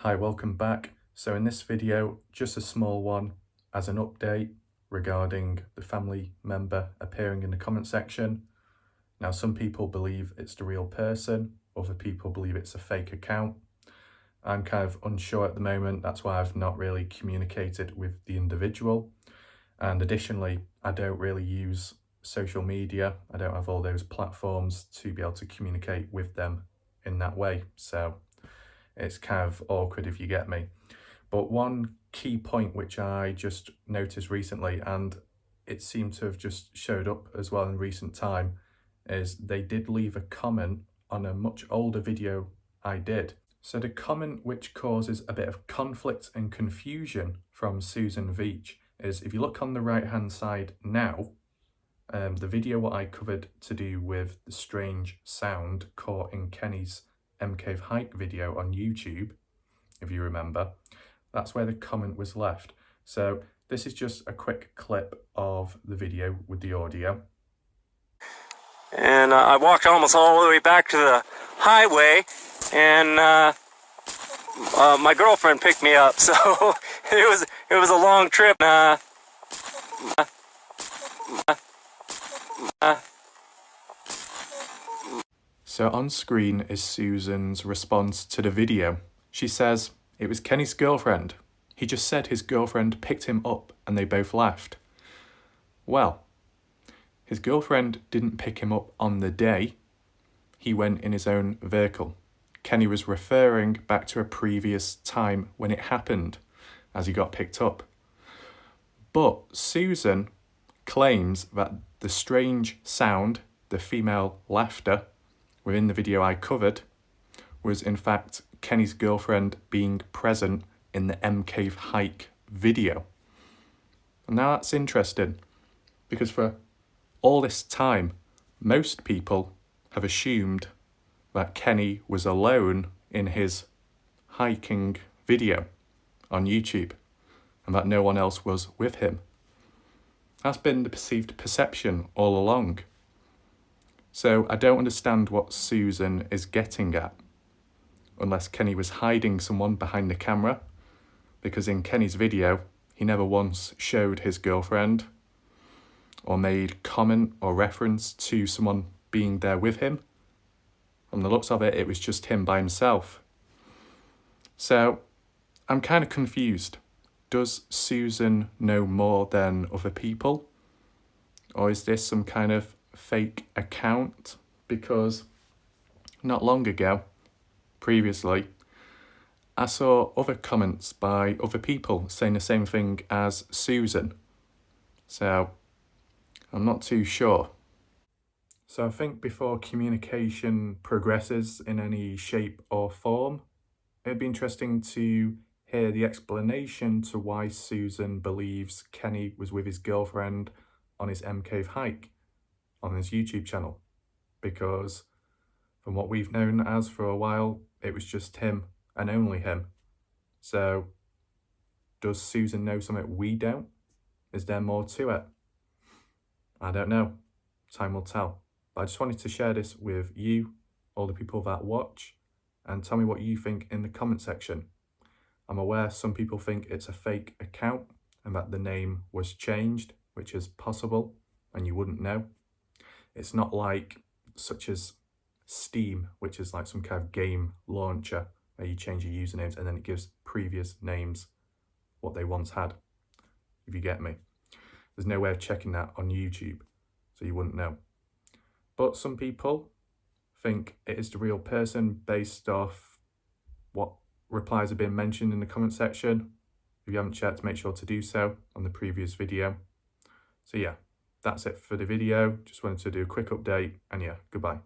Hi, welcome back. So in this video, just a small one as an update regarding the family member appearing in the comment section. Now, some people believe it's the real person, other people believe it's a fake account. I'm kind of unsure at the moment, that's why I've not really communicated with the individual. And additionally, I don't really use social media. I don't have all those platforms to be able to communicate with them in that way. So it's kind of awkward, if you get me. But one key point which I just noticed recently, and it seemed to have just showed up as well in recent time, is they did leave a comment on a much older video I did. So the comment which causes a bit of conflict and confusion from Susan Veach is, if you look on the right hand side now, the video what I covered to do with the strange sound caught in Kenny's Cave hike video on YouTube, if you remember, that's where the comment was left. So this is just a quick clip of the video with the audio. And I walked almost all the way back to the highway, and my girlfriend picked me up, so it was a long trip. So on screen is Susan's response to the video. She says, "It was Kenny's girlfriend. He just said his girlfriend picked him up and they both left." Well, his girlfriend didn't pick him up on the day. He went in his own vehicle. Kenny was referring back to a previous time when it happened, as he got picked up. But Susan claims that the strange sound, the female laughter, within the video I covered, was in fact Kenny's girlfriend being present in the Cave hike video. And now that's interesting, because for all this time, most people have assumed that Kenny was alone in his hiking video on YouTube and that no one else was with him. That's been the perceived perception all along. So I don't understand what Susan is getting at, unless Kenny was hiding someone behind the camera, because in Kenny's video, he never once showed his girlfriend or made comment or reference to someone being there with him. From the looks of it, it was just him by himself. So I'm kind of confused. Does Susan know more than other people? Or is this some kind of fake account? Because not long ago, previously, I saw other comments by other people saying the same thing as Susan. So I'm not too sure. So I think before communication progresses in any shape or form, it'd be interesting to hear the explanation to why Susan believes Kenny was with his girlfriend on his Cave hike on his YouTube channel. Because from what we've known as for a while, it was just him and only him. So does Susan know something we don't? Is there more to it? I don't know. Time will tell. But I just wanted to share this with you, all the people that watch, and tell me what you think in the comment section. I'm aware some people think it's a fake account and that the name was changed, which is possible, and you wouldn't know. It's not like such as Steam, which is like some kind of game launcher where you change your usernames and then it gives previous names what they once had, if you get me. There's no way of checking that on YouTube, so you wouldn't know. But some people think it is the real person based off what replies have been mentioned in the comment section. If you haven't checked, make sure to do so on the previous video. So yeah, that's it for the video. Just wanted to do a quick update, and yeah, goodbye.